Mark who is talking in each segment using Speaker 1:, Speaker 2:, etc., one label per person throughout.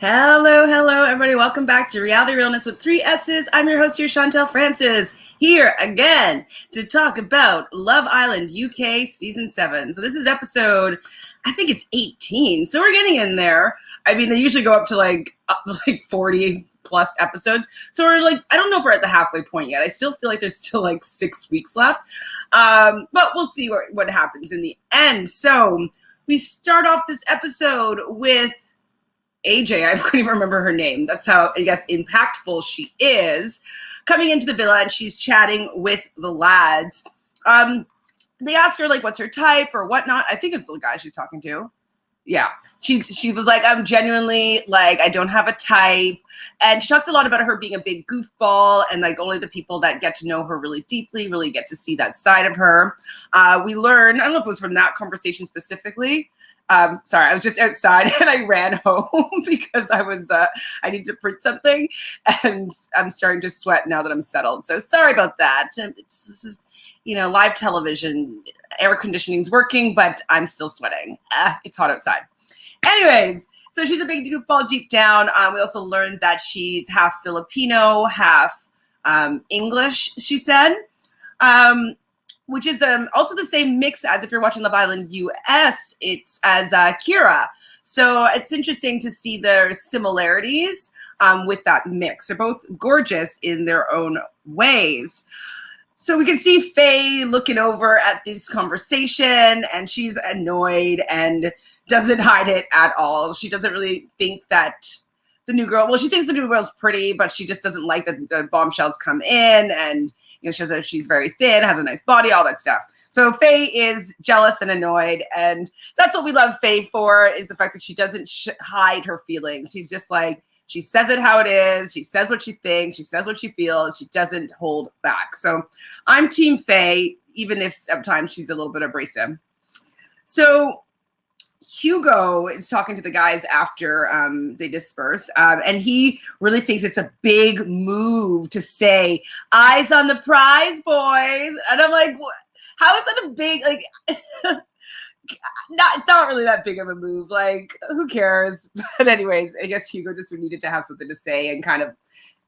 Speaker 1: Hello, everybody. Welcome back to Reality Realness with 3 S's. I'm your host here, Chantel Francis, here again to talk about Love Island UK Season 7. So this is episode, I think it's 18. So we're getting in there. I mean, they usually go up to like 40 plus episodes. So we're like, I don't know if we're at the halfway point yet. I still feel like there's still like 6 weeks left. But we'll see what happens in the end. So we start off this episode with AJ, I couldn't even remember her name. That's how, I guess, impactful she is. Coming into the villa and she's chatting with the lads. They ask her, like, what's her type or whatnot. I think it's the guy she's talking to. Yeah. She was like, I'm genuinely, like, I don't have a type. And she talks a lot about her being a big goofball and, like, only the people that get to know her really deeply really get to see that side of her. We learn, I don't know if it was from that conversation specifically, sorry, I was just outside and I ran home because I need to print something and I'm starting to sweat now that I'm settled. So sorry about that. This is, live television, air conditioning's working, but I'm still sweating. It's hot outside. Anyways, so she's a big goofball deep down. We also learned that she's half Filipino, half English, she said. Which is also the same mix as if you're watching Love Island US, it's as Kira. So it's interesting to see their similarities with that mix. They're both gorgeous in their own ways. So we can see Faye looking over at this conversation and she's annoyed and doesn't hide it at all. She doesn't really think that the new girl, well, she thinks the new girl's pretty, but she just doesn't like that the bombshells come in and she says that she's very thin, has a nice body, all that stuff. So Faye is jealous and annoyed, and that's what we love Faye for, is the fact that she doesn't hide her feelings. She's just like, she says it how it is. She says what she thinks. She says what she feels. She doesn't hold back. So I'm Team Faye, even if sometimes she's a little bit abrasive. So Hugo is talking to the guys after they disperse, and he really thinks it's a big move to say, eyes on the prize, boys. And I'm like, how is that a big, like, it's not really that big of a move. Like, who cares? But anyways, I guess Hugo just needed to have something to say and kind of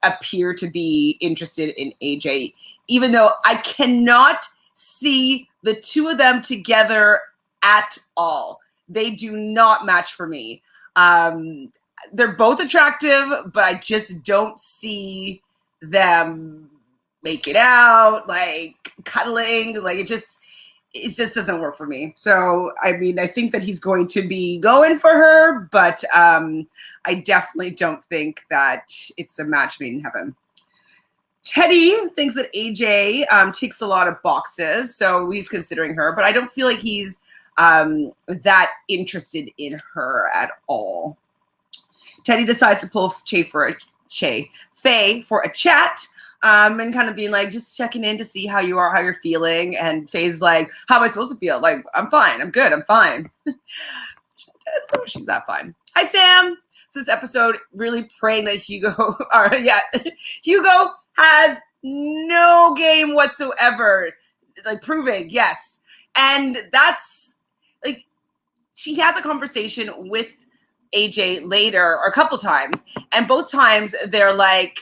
Speaker 1: appear to be interested in AJ, even though I cannot see the two of them together at all. They do not match for me. They're both attractive, but I just don't see them making out, like cuddling. Like it just doesn't work for me. So, I mean, I think that he's going to be going for her, but I definitely don't think that it's a match made in heaven. Teddy thinks that AJ ticks a lot of boxes, so he's considering her, but I don't feel like he's that interested in her at all. Teddy decides to pull Faye for a chat, and kind of being like, just checking in to see how you are, how you're feeling. And Faye's like, how am I supposed to feel? Like, I'm fine. I'm good. I'm fine. I don't know if she's that fine. Hi, Sam. So this episode really praying that Hugo has no game whatsoever. Like proving, yes. And that's like, she has a conversation with AJ later, or a couple times, and both times they're like,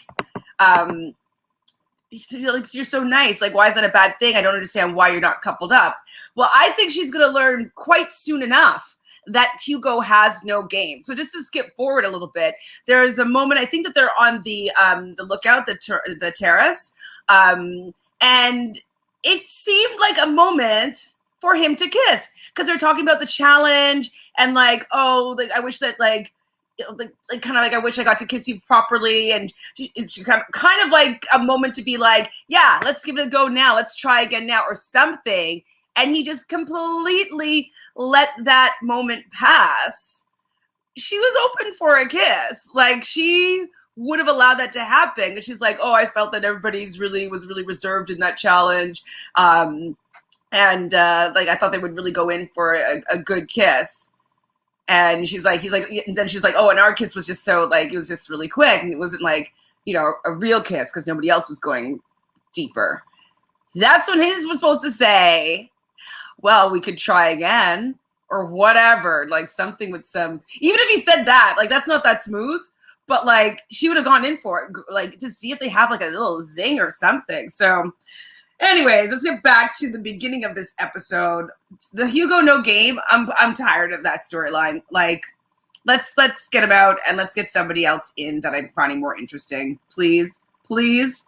Speaker 1: you're so nice. Like, why is that a bad thing? I don't understand why you're not coupled up. Well, I think she's going to learn quite soon enough that Hugo has no game. So just to skip forward a little bit, there is a moment, I think that they're on the lookout, the terrace, and it seemed like a moment for him to kiss, because they're talking about the challenge and like, oh, like I wish that like kind of like, I wish I got to kiss you properly. And she's kind of like a moment to be like, yeah, let's give it a go now. Let's try again now or something. And he just completely let that moment pass. She was open for a kiss. Like she would have allowed that to happen. And she's like, oh, I felt that everybody was really reserved in that challenge. And like I thought they would really go in for a good kiss. And he's like, and then she's like, oh, and our kiss was just so like, it was just really quick. And it wasn't like, a real kiss because nobody else was going deeper. That's when his was supposed to say, well, we could try again. or whatever, like something with some, even if he said that, like that's not that smooth, but like she would have gone in for it, like to see if they have like a little zing or something. So anyways, let's get back to the beginning of this episode. The Hugo no game. I'm tired of that storyline. Like, let's get him out and let's get somebody else in that I'm finding more interesting. Please, please.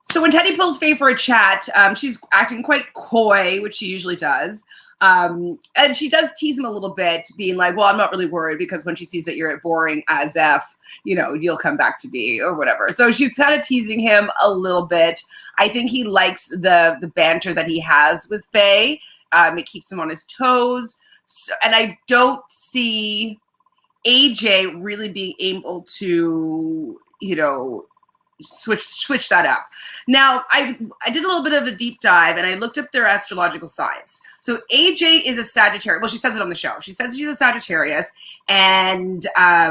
Speaker 1: So when Teddy pulls Faye for a chat, she's acting quite coy, which she usually does. And she does tease him a little bit, being like, well, I'm not really worried because when she sees that you're boring as F, you'll come back to me or whatever. So she's kind of teasing him a little bit. I think he likes the banter that he has with Faye. It keeps him on his toes. So, and I don't see AJ really being able to, switch that up. Now, I did a little bit of a deep dive and I looked up their astrological signs. So AJ is a Sagittarius. Well, she says it on the show. She says she's a Sagittarius, and I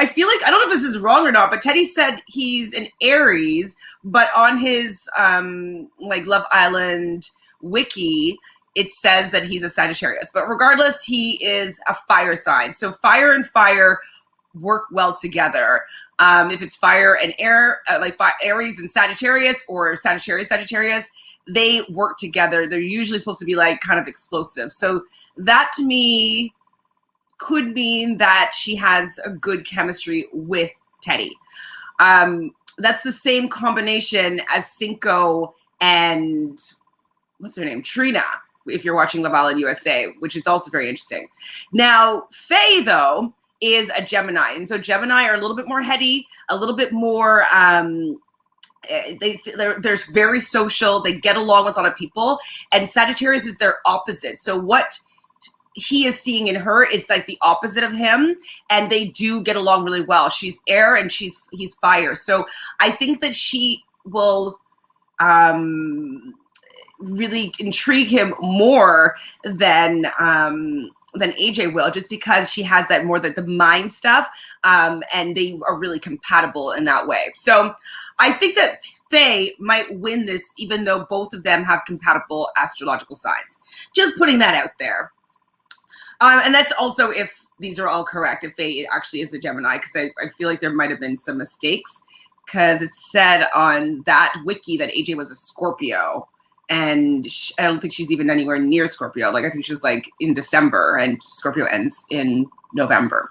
Speaker 1: feel like, I don't know if this is wrong or not, but Teddy said he's an Aries, but on his Love Island wiki, it says that he's a Sagittarius. But regardless, he is a fire sign. So fire and fire work well together. If it's fire and air, like Aries and Sagittarius, or Sagittarius, they work together. They're usually supposed to be like kind of explosive. So that to me could mean that she has a good chemistry with Teddy. That's the same combination as Cinco and what's her name? Trina, if you're watching Love Island USA, which is also very interesting. Now, Faye, though, is a Gemini. And so Gemini are a little bit more heady, a little bit more, they're very social. They get along with a lot of people. And Sagittarius is their opposite. So what he is seeing in her is like the opposite of him. And they do get along really well. She's air and he's fire. So I think that she will really intrigue him more than AJ will, just because she has that more the mind stuff, and they are really compatible in that way. So I think that Faye might win this, even though both of them have compatible astrological signs. Just putting that out there. And that's also if these are all correct, if Faye actually is a Gemini, because I feel like there might have been some mistakes, because it said on that wiki that AJ was a Scorpio. And I don't think she's even anywhere near Scorpio. Like, I think she was like in December, and Scorpio ends in November.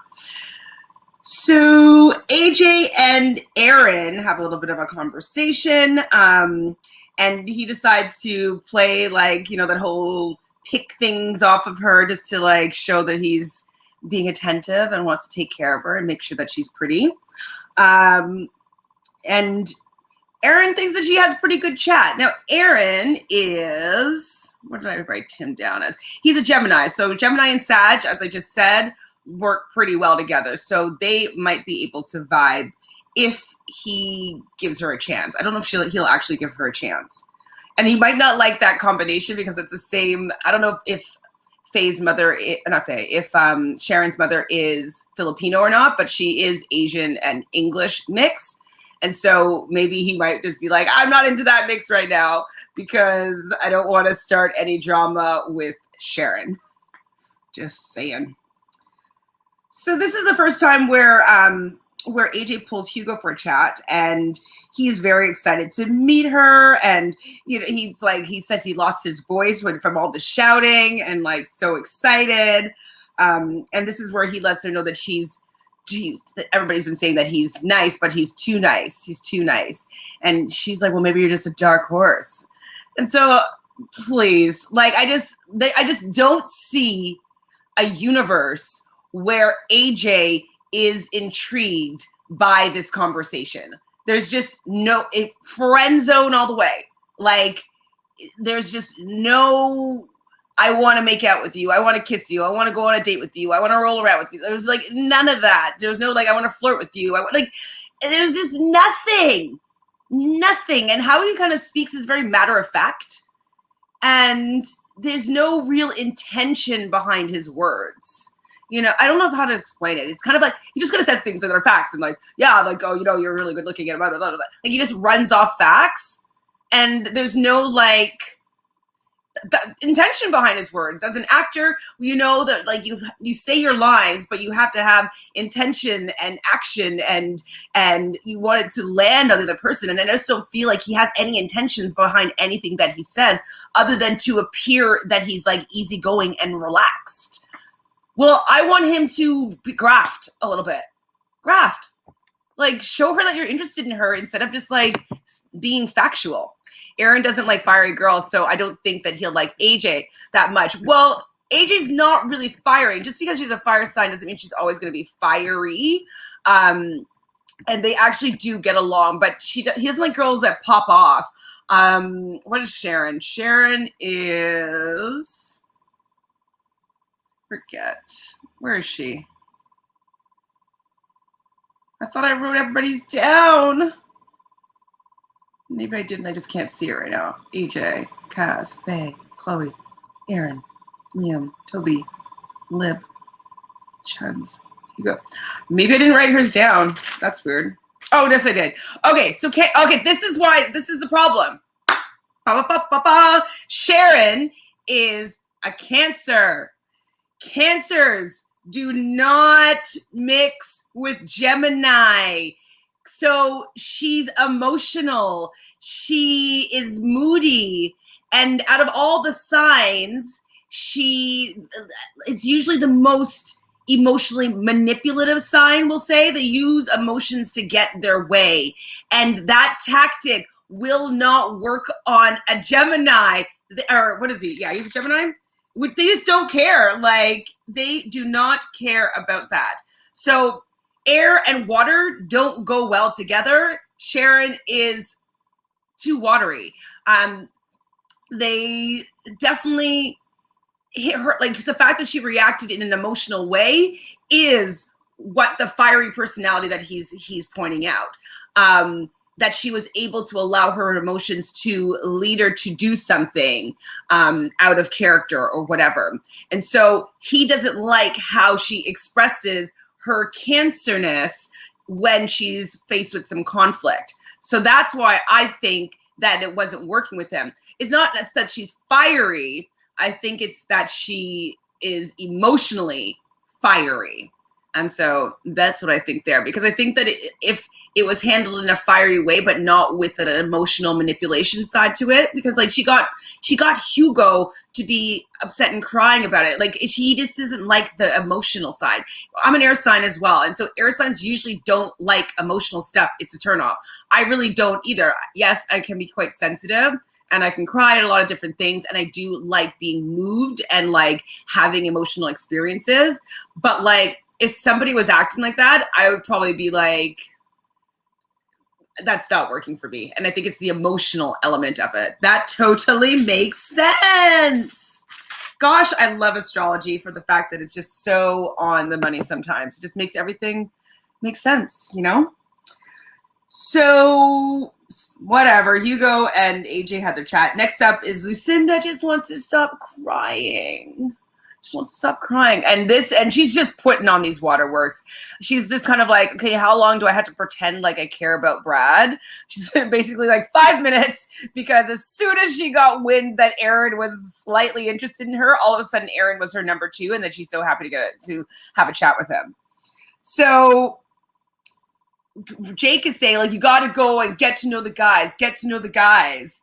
Speaker 1: So AJ and Aaron have a little bit of a conversation. And he decides to play that whole pick things off of her, just to show that he's being attentive and wants to take care of her and make sure that she's pretty. And Aaron thinks that she has pretty good chat. Now, Aaron is, what did I write him down as? He's a Gemini. So Gemini and Sag, as I just said, work pretty well together. So they might be able to vibe if he gives her a chance. I don't know if he'll actually give her a chance. And he might not like that combination because it's the same. I don't know if Faye's mother, if Sharon's mother is Filipino or not, but she is Asian and English mix. And so maybe he might just be like, I'm not into that mix right now because I don't want to start any drama with Sharon. Just saying. So this is the first time where AJ pulls Hugo for a chat, and he's very excited to meet her. And he says he lost his voice from all the shouting, and so excited. And this is where he lets her know that everybody's been saying that he's nice, but he's too nice. He's too nice. And she's like, well, maybe you're just a dark horse. And so please, I just don't see a universe where AJ is intrigued by this conversation. There's just friend zone all the way. There's just no, I want to make out with you. I want to kiss you. I want to go on a date with you. I want to roll around with you. There was none of that. There was no I want to flirt with you. There's just nothing. And how he kind of speaks is very matter of fact. And there's no real intention behind his words. I don't know how to explain it. It's kind of he just kind of says things that are facts and oh, you're really good looking at blah, blah, blah, blah. He just runs off facts, and there's no the intention behind his words. As an actor, you know that like you say your lines, but you have to have intention and action, and you want it to land on the other person. And I just don't feel like he has any intentions behind anything that he says, other than to appear that he's like easygoing and relaxed. Well, I want him to be graft a little bit. Graft. Like, show her that you're interested in her instead of just like being factual. Aaron doesn't like fiery girls, so I don't think that he'll like AJ that much. Well, AJ's not really fiery. Just because she's a fire sign doesn't mean she's always going to be fiery. And they actually do get along, but he doesn't like girls that pop off. What is Sharon? Sharon is, forget. Where is she? I thought I wrote everybody's down. Maybe I didn't. I just can't see it right now. AJ, Kaz, Faye, Chloe, Aaron, Liam, Toby, Lib, Chuds, Hugo. Maybe I didn't write hers down. That's weird. Oh, yes, I did. Okay, so this is the problem. Sharon is a Cancer. Cancers do not mix with Gemini. So she's emotional. She is moody. And out of all the signs, it's usually the most emotionally manipulative sign, we'll say. They use emotions to get their way. And that tactic will not work on a Gemini. Or what is he? Yeah, he's a Gemini. They just don't care. Like, they do not care about that. So air and water don't go well together. Sharon is too watery. They definitely hit her. Like, the fact that she reacted in an emotional way is what the fiery personality that he's pointing out. That she was able to allow her emotions to lead her to do something out of character or whatever. And so he doesn't like how she expresses her cancerness when she's faced with some conflict. So that's why I think that it wasn't working with him. It's not that she's fiery. I think it's that she is emotionally fiery. And so that's what I think there, because I think that if it was handled in a fiery way, but not with an emotional manipulation side to it, because like she got Hugo to be upset and crying about it. Like, he just isn't like the emotional side. I'm an air sign as well. And so air signs usually don't like emotional stuff. It's a turnoff. I really don't either. Yes, I can be quite sensitive and I can cry at a lot of different things. And I do like being moved and like having emotional experiences. But like, if somebody was acting like that, I would probably be like, that's not working for me. And I think it's the emotional element of it. That totally makes sense. Gosh, I love astrology for the fact that it's just so on the money sometimes. It just makes everything make sense, you know? So whatever, Hugo and AJ had their chat. Next up is Lucinda just wants to stop crying. She wants to stop crying. And she's just putting on these waterworks. She's just kind of like, okay, how long do I have to pretend like I care about Brad? She's basically like 5 minutes, because as soon as she got wind that Aaron was slightly interested in her, all of a sudden Aaron was her number 2, and that she's so happy to have a chat with him. So Jake is saying, like, you got to go and get to know the guys.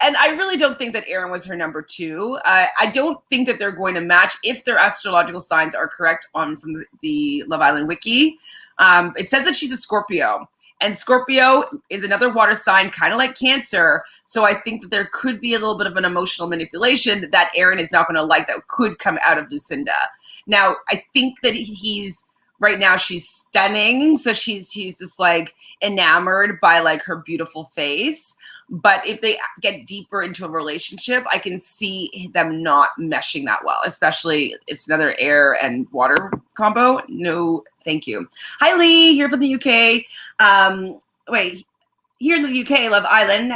Speaker 1: And I really don't think that Aaron was her number 2. I don't think that they're going to match if their astrological signs are correct from the Love Island wiki. It says that she's a Scorpio. And Scorpio is another water sign, kind of like Cancer. So I think that there could be a little bit of an emotional manipulation that Aaron is not going to like that could come out of Lucinda. Now, I think that right now she's stunning. So she's just like enamored by like her beautiful face. But if they get deeper into a relationship, I can see them not meshing that well, especially it's another air and water combo. No, thank you. Hi, Lee, here from the UK. Here in the UK, Love Island,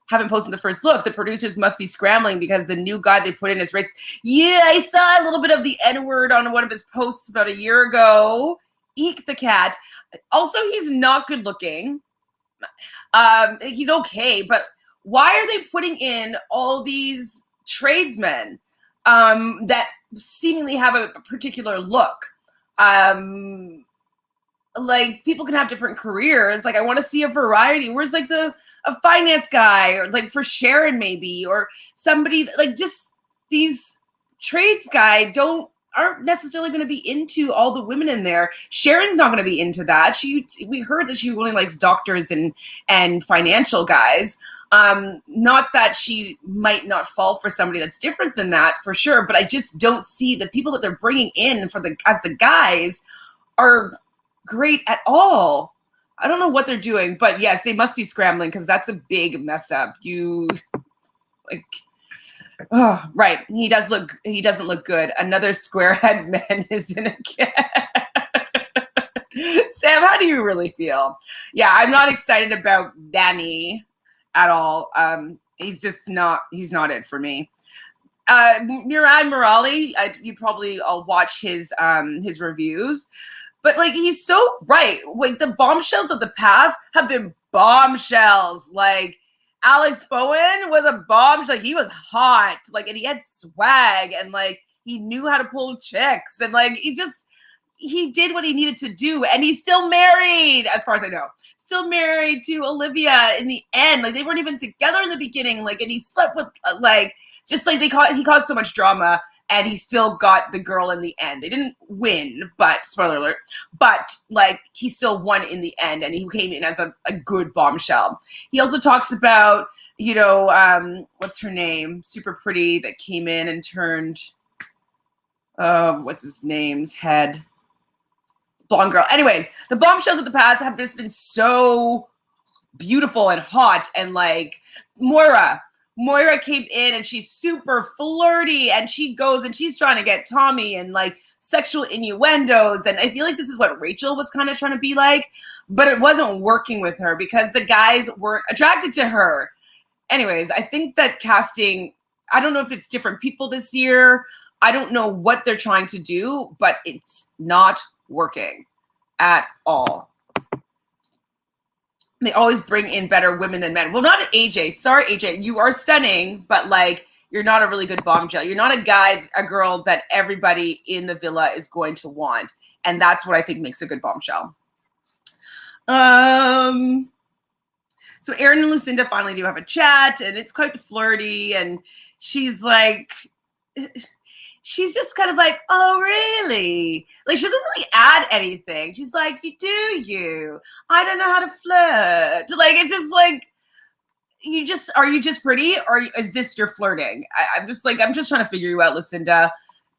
Speaker 1: haven't posted the first look. The producers must be scrambling because the new guy they put in is race. Yeah, I saw a little bit of the N-word on one of his posts about a year ago. Eek the cat. Also, he's not good looking. He's okay, but why are they putting in all these tradesmen that seemingly have a particular look? Like, people can have different careers. Like, I want to see a variety. Where's like a finance guy, or like for Sharon maybe, or somebody like just these trades guy aren't necessarily going to be into all the women in there. Sharon's not going to be into that. We heard that she only likes doctors and financial guys. Not that she might not fall for somebody that's different than that, for sure, but I just don't see the people that they're bringing in as the guys are great at all. I don't know what they're doing, but yes, they must be scrambling, because that's a big mess up. Oh, right. He doesn't look good. Another squarehead man is in again. Sam, how do you really feel? Yeah, I'm not excited about Danny at all. He's not it for me. Murad Murali, you probably all watch his reviews. But like, he's so right. Like, the bombshells of the past have been bombshells. Like, Alex Bowen was a bombshell. Like, he was hot. Like, and he had swag, and like, he knew how to pull chicks, and like, he did what he needed to do, and he's still married, as far as I know. Still married to Olivia in the end. Like, they weren't even together in the beginning. Like, and he slept with he caused so much drama. And he still got the girl in the end. They didn't win, but spoiler alert, but like, he still won in the end, and he came in as a good bombshell. He also talks about, what's her name? Super pretty, that came in and turned, what's his name's head? Blonde girl. Anyways, the bombshells of the past have just been so beautiful and hot, and like, Moira came in, and she's super flirty, and she goes and she's trying to get Tommy, and like, sexual innuendos. And I feel like this is what Rachel was kind of trying to be like, but it wasn't working with her because the guys weren't attracted to her. Anyways, I think that casting, I don't know if it's different people this year. I don't know what they're trying to do, but it's not working at all. They always bring in better women than men. Well, not AJ. Sorry, AJ. You are stunning, but like, you're not a really good bombshell. You're not a girl that everybody in the villa is going to want. And that's what I think makes a good bombshell. So Aaron and Lucinda finally do have a chat, and it's quite flirty. And she's like, she's just kind of like, oh, really? Like, she doesn't really add anything. She's like, you? I don't know how to flirt. Like, it's just like, are you just pretty? Or is this your flirting? I'm just trying to figure you out, Lucinda.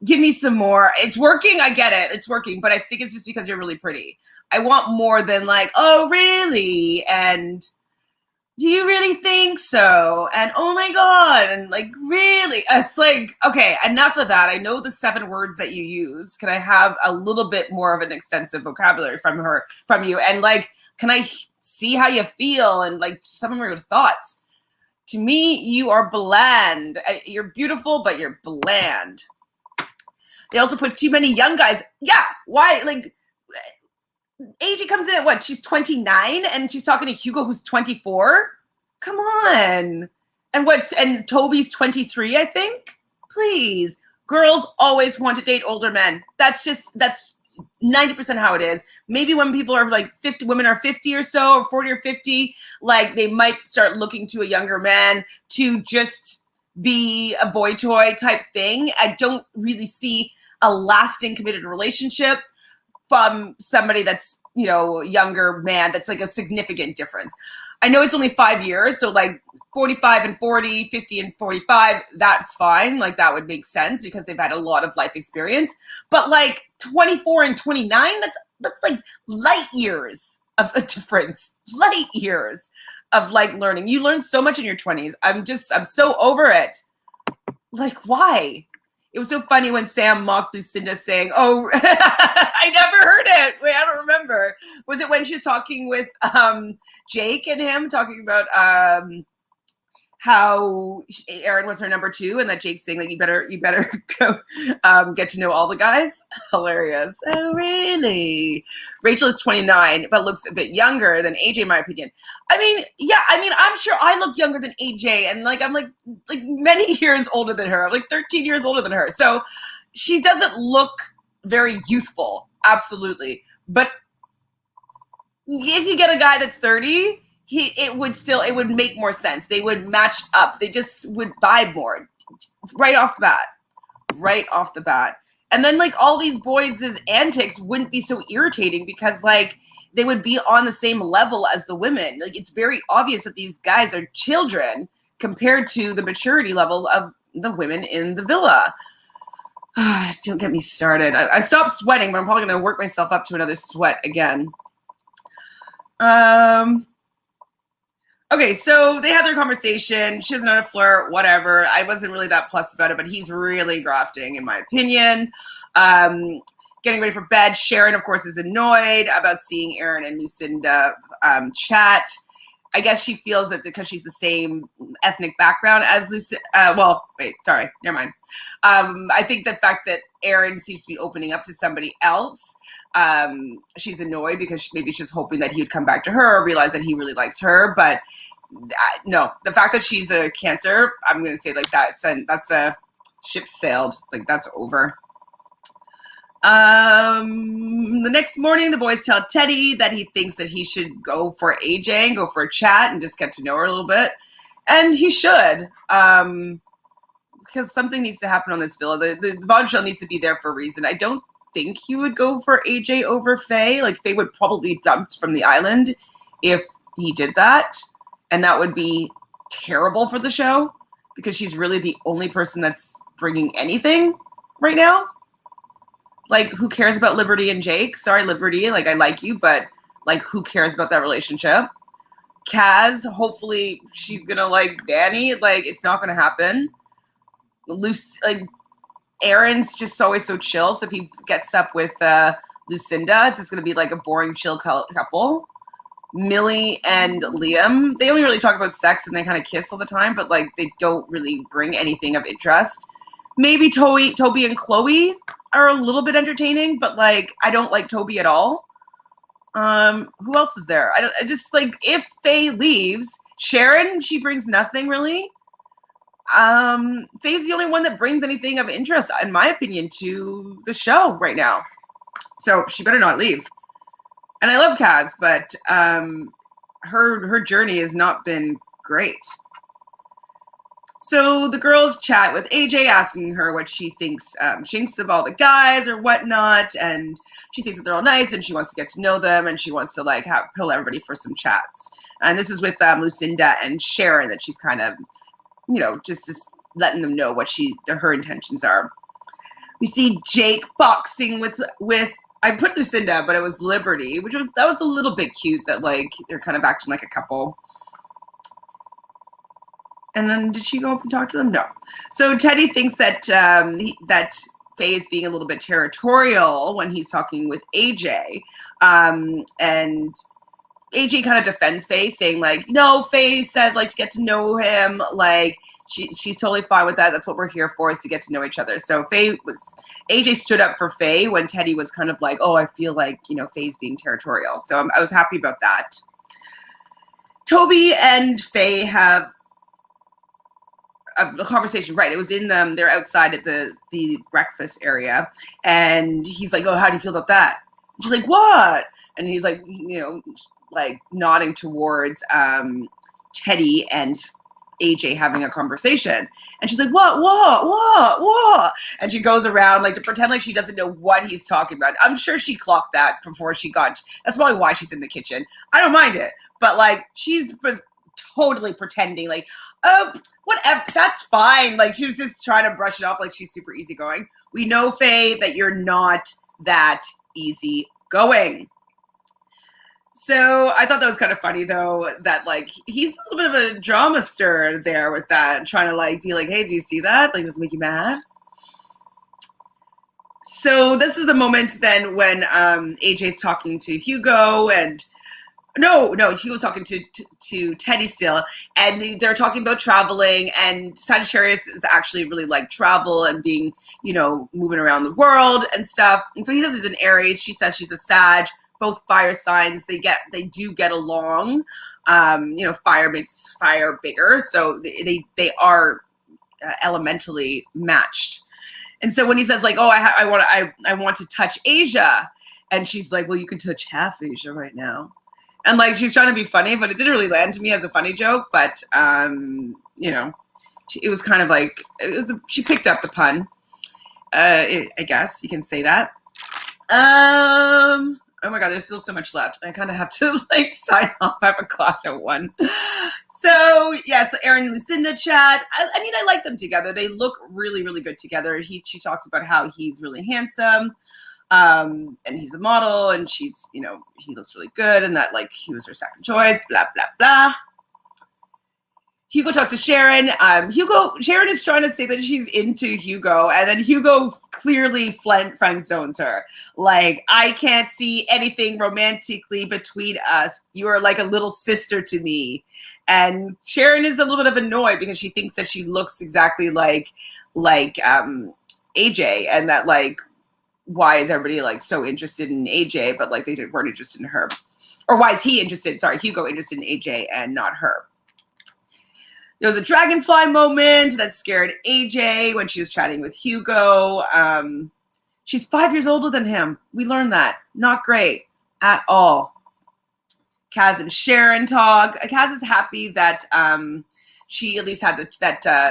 Speaker 1: Give me some more. It's working. I get it. It's working. But I think it's just because you're really pretty. I want more than like, oh, really? And do you really think so? And oh my God. And like, really? It's like, okay, enough of that. I know the 7 words that you use. Can I have a little bit more of an extensive vocabulary from you? And like, can I see how you feel? And like, some of your thoughts. To me, you are bland. You're beautiful, but you're bland. They also put too many young guys. Yeah. Why? Like, AJ comes in at what? She's 29 and she's talking to Hugo, who's 24. Come on. And Toby's 23, I think. Please. Girls always want to date older men. That's 90% how it is. Maybe when people are like 50, women are 50 or so, or 40 or 50, like, they might start looking to a younger man to just be a boy toy type thing. I don't really see a lasting committed relationship from somebody that's, younger man. That's like a significant difference. I know it's only 5 years. So like 45 and 40, 50 and 45, that's fine. Like, that would make sense because they've had a lot of life experience. But like 24 and 29, that's like light years of a difference. Light years of like learning. You learn so much in your 20s. I'm so over it. Like, why? It was so funny when Sam mocked Lucinda saying, oh, I never heard it. Wait, I don't remember. Was it when she was talking with Jake and him, talking about how Aaron was her number 2, and that Jake's saying like you better go get to know all the guys. Hilarious. Oh really? Rachel is 29, but looks a bit younger than AJ, in my opinion. I mean, yeah, I mean, I'm sure I look younger than AJ, and like I'm like many years older than her. I'm like 13 years older than her. So she doesn't look very youthful, absolutely. But if you get a guy that's 30, it would make more sense. They would match up. They just would vibe more right off the bat. And then like all these boys' antics wouldn't be so irritating because like they would be on the same level as the women. Like it's very obvious that these guys are children compared to the maturity level of the women in the villa. Don't get me started. I stopped sweating, but I'm probably going to work myself up to another sweat again. Okay, so they had their conversation. She doesn't know how to flirt, whatever. I wasn't really that plus about it, but he's really grafting, in my opinion. Getting ready for bed. Sharon, of course, is annoyed about seeing Aaron and Lucinda chat. I guess she feels that because she's the same ethnic background as Lucinda. Never mind. I think the fact that Aaron seems to be opening up to somebody else, she's annoyed because maybe she's hoping that he would come back to her or realize that he really likes her. But no, the fact that she's a Cancer, I'm going to say like that's a ship sailed. Like that's over. The next morning, the boys tell Teddy that he thinks that he should go for AJ and go for a chat and just get to know her a little bit. And he should, because something needs to happen on this villa. The bombshell needs to be there for a reason. I don't think he would go for AJ over Faye. Like Faye would probably be dumped from the island if he did that. And that would be terrible for the show because she's really the only person that's bringing anything right now. Like, who cares about Liberty and Jake? Sorry, Liberty. Like, I like you, but, like, who cares about that relationship? Kaz, hopefully she's going to like Danny. Like, it's not going to happen. Aaron's just always so chill. So if he gets up with Lucinda, it's just going to be, like, a boring, chill couple. Millie and Liam, they only really talk about sex and they kind of kiss all the time, but, like, they don't really bring anything of interest. Maybe Toby and Chloe are a little bit entertaining, but like I don't like Toby at all. Who else is there? I just like if Faye leaves, Sharon, she brings nothing really. Faye's the only one that brings anything of interest, in my opinion, to the show right now. So she better not leave. And I love Kaz, but her journey has not been great. So the girls chat with AJ, asking her what she thinks of all the guys or whatnot, and she thinks that they're all nice, and she wants to get to know them, and she wants to like pull everybody for some chats. And this is with Lucinda and Sharon that she's kind of, just letting them know what her intentions are. We see Jake boxing with I put Lucinda, but it was Liberty, that was a little bit cute that like they're kind of acting like a couple. And then did she go up and talk to them? No. So Teddy thinks that that Faye is being a little bit territorial when he's talking with AJ. And AJ kind of defends Faye, saying like, no, Faye said like to get to know him. Like she's totally fine with that. That's what we're here for, is to get to know each other. So AJ stood up for Faye when Teddy was kind of like, oh, I feel like, Faye's being territorial. So I was happy about that. Toby and Faye have a conversation, right? It was in them. They're outside at the breakfast area, and he's like, "Oh, how do you feel about that?" And she's like, "What?" And he's like, like nodding towards Teddy and AJ having a conversation, and she's like, "What?" And she goes around like to pretend like she doesn't know what he's talking about. I'm sure she clocked that before she got. That's probably why she's in the kitchen. I don't mind it, but like she was totally pretending like, oh, whatever, that's fine. Like she was just trying to brush it off like she's super easygoing. We know, Faye, that you're not that easygoing. So I thought that was kind of funny though, that like he's a little bit of a drama stir there with that, trying to like be like, hey, do you see that? Like, does it make you mad? So this is the moment then when AJ's talking to Hugo, and No, he was talking to Teddy still, and they're talking about traveling. And Sagittarius is actually really like travel and being, moving around the world and stuff. And so he says he's an Aries. She says she's a Sag. Both fire signs. They do get along. Fire makes fire bigger, so they are elementally matched. And so when he says like, "Oh, I want to touch Asia," and she's like, "Well, you can touch half Asia right now." And like she's trying to be funny, but it didn't really land to me as a funny joke. But it was kind of like she picked up the pun. I guess you can say that. Oh my God, there's still so much left. I kind of have to like sign off. I have a class at 1. So yes, Aaron and Lucinda chat. I mean, I like them together. They look really, really good together. She talks about how he's really handsome. And he's a model, and she's, he looks really good, and that like he was her second choice, blah, blah, blah. Hugo talks to Sharon. Sharon is trying to say that she's into Hugo, and then Hugo clearly friend zones her. Like, I can't see anything romantically between us. You are like a little sister to me. And Sharon is a little bit of annoyed because she thinks that she looks exactly like AJ, and that like, why is everybody like so interested in AJ, but like they weren't interested in her? Or why is Hugo interested in AJ and not her? There was a dragonfly moment that scared AJ when she was chatting with Hugo. She's 5 years older than him. We learned that. Not great at all. Kaz and Sharon talk. Kaz is happy that she at least had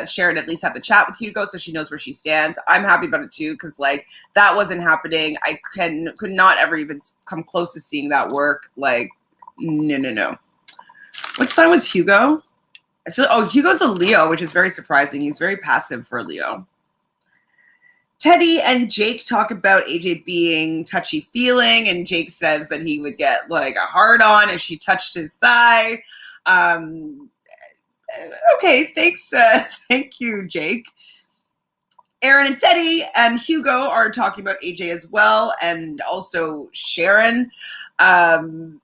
Speaker 1: Sharon at least had the chat with Hugo, so she knows where she stands. I'm happy about it too, because like that wasn't happening. I could not ever even come close to seeing that work. Like, no. What sign was Hugo? Hugo's a Leo, which is very surprising. He's very passive for a Leo. Teddy and Jake talk about AJ being touchy-feeling, and Jake says that he would get like a hard-on if she touched his thigh. Okay, thanks. Thank you, Jake. Aaron and Teddy and Hugo are talking about AJ as well, and also Sharon. And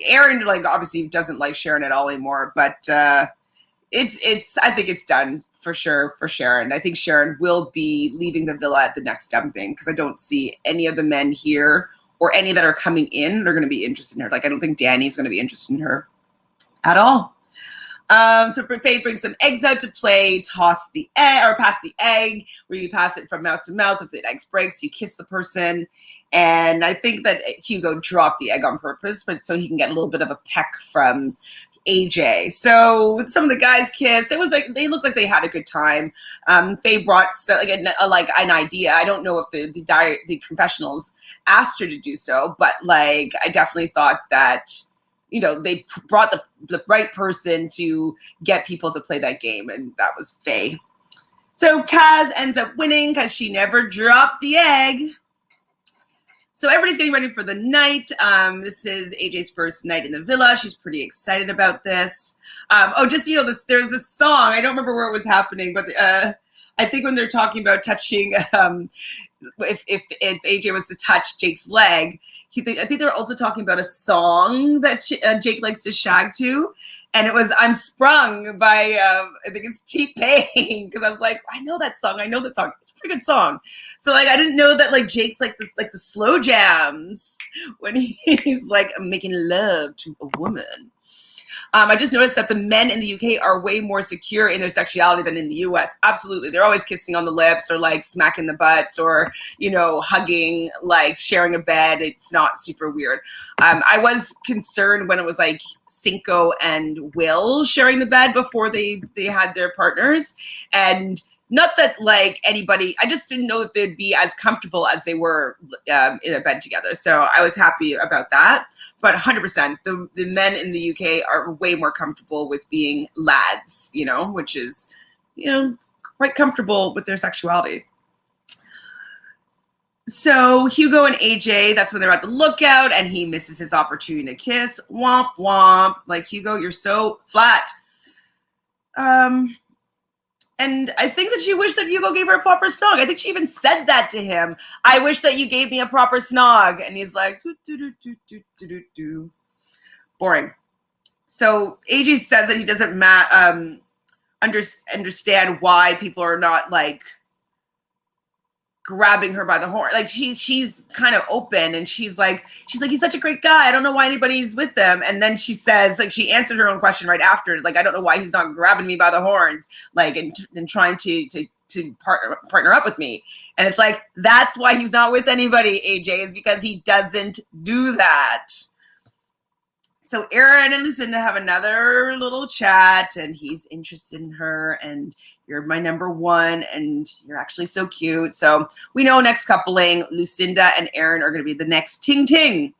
Speaker 1: Aaron, like, obviously doesn't like Sharon at all anymore, but I think it's done for sure for Sharon. I think Sharon will be leaving the villa at the next dumping, because I don't see any of the men here or any that are coming in that are going to be interested in her. Like, I don't think Danny's going to be interested in her at all. So Faye brings some eggs out to play toss the egg, or pass the egg, where you pass it from mouth to mouth. If the egg breaks, you kiss the person. And I think that Hugo dropped the egg on purpose, but so he can get a little bit of a peck from AJ. So some of the guys kiss. It was like they looked like they had a good time. Faye brought an idea. I don't know if the confessionals asked her to do so, but like I definitely thought that they brought the right person to get people to play that game, and that was Faye. So Kaz ends up winning because she never dropped the egg. So everybody's getting ready for the night. This is AJ's first night in the villa. She's pretty excited about this. There's this song. I don't remember where it was happening, but I think when they're talking about touching, if AJ was to touch Jake's leg, I think they're also talking about a song that Jake likes to shag to. And it was "I'm Sprung" by, I think it's T-Pain. Because I was like, I know that song. It's a pretty good song. So like, I didn't know that like Jake's like this, like the slow jams when he's like making love to a woman. I just noticed that the men in the UK are way more secure in their sexuality than in the US. Absolutely. They're always kissing on the lips or like smacking the butts or, hugging, like sharing a bed. It's not super weird. I was concerned when it was like Cinco and Will sharing the bed before they had their partners. And not that like anybody, I just didn't know that they'd be as comfortable as they were in a bed together. So I was happy about that. But 100%, the men in the UK are way more comfortable with being lads, which is, quite comfortable with their sexuality. So Hugo and AJ, that's when they're at the lookout, and he misses his opportunity to kiss. Womp womp. Like, Hugo, you're so flat. And I think that she wished that Hugo gave her a proper snog. I think she even said that to him. I wish that you gave me a proper snog. And he's like, do, do, do, do, do, do, do. boring. So AJ says that he doesn't understand why people are not like grabbing her by the horn. Like she's kind of open, and she's like, he's such a great guy. I don't know why anybody's with him. And then she says, like, she answered her own question right after, like, I don't know why he's not grabbing me by the horns, like, and trying to partner up with me. And it's like, that's why he's not with anybody, AJ, is because he doesn't do that. So Aaron and Lucinda have another little chat, and he's interested in her, and you're my number one, and you're actually so cute. So we know next coupling, Lucinda and Aaron are going to be the next ting ting.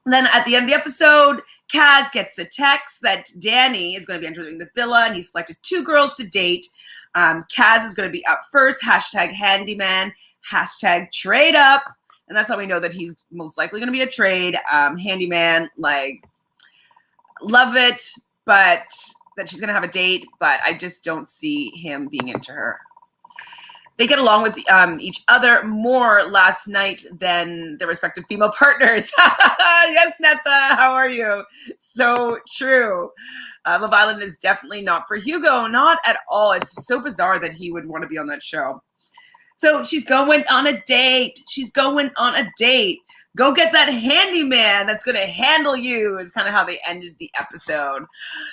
Speaker 1: And then at the end of the episode, Kaz gets a text that Danny is going to be entering the villa, and he selected 2 girls to date. Kaz is going to be up first, #handyman, #trade up. And that's how we know that he's most likely going to be a trade. Handyman, like, love it, but that she's going to have a date, but I just don't see him being into her. They get along with each other more last night than their respective female partners. Yes, Netha, how are you? So true. Love Island is definitely not for Hugo, not at all. It's so bizarre that he would want to be on that show. So she's going on a date. She's going on a date. Go get that handyman that's going to handle you is kind of how they ended the episode.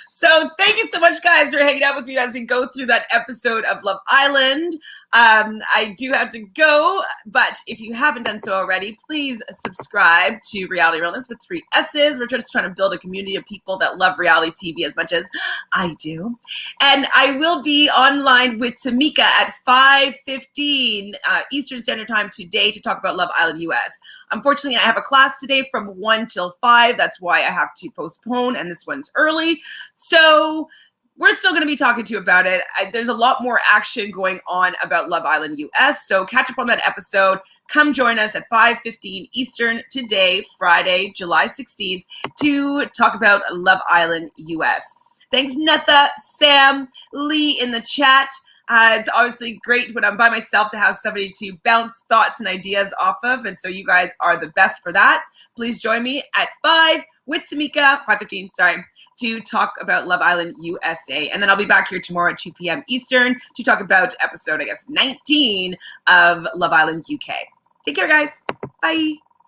Speaker 1: So thank you so much, guys, for hanging out with me as we go through that episode of Love Island. I do have to go, but if you haven't done so already, please subscribe to Reality Realness with 3 S's. We're just trying to build a community of people that love reality TV as much as I do. And I will be online with Tamika at 5:15 Eastern Standard Time today to talk about Love Island US. Unfortunately, I have a class today from 1 till 5. That's why I have to postpone, and this one's early. So we're still going to be talking to you about it. There's a lot more action going on about Love Island US, so catch up on that episode. Come join us at 5:15 Eastern today, Friday, July 16th, to talk about Love Island US. Thanks, Netha, Sam, Lee in the chat. It's obviously great when I'm by myself to have somebody to bounce thoughts and ideas off of, and so you guys are the best for that. Please join me at 5 with Tamika, 5:15, sorry, to talk about Love Island USA. And then I'll be back here tomorrow at 2 p.m. Eastern to talk about episode, 19 of Love Island UK. Take care, guys. Bye.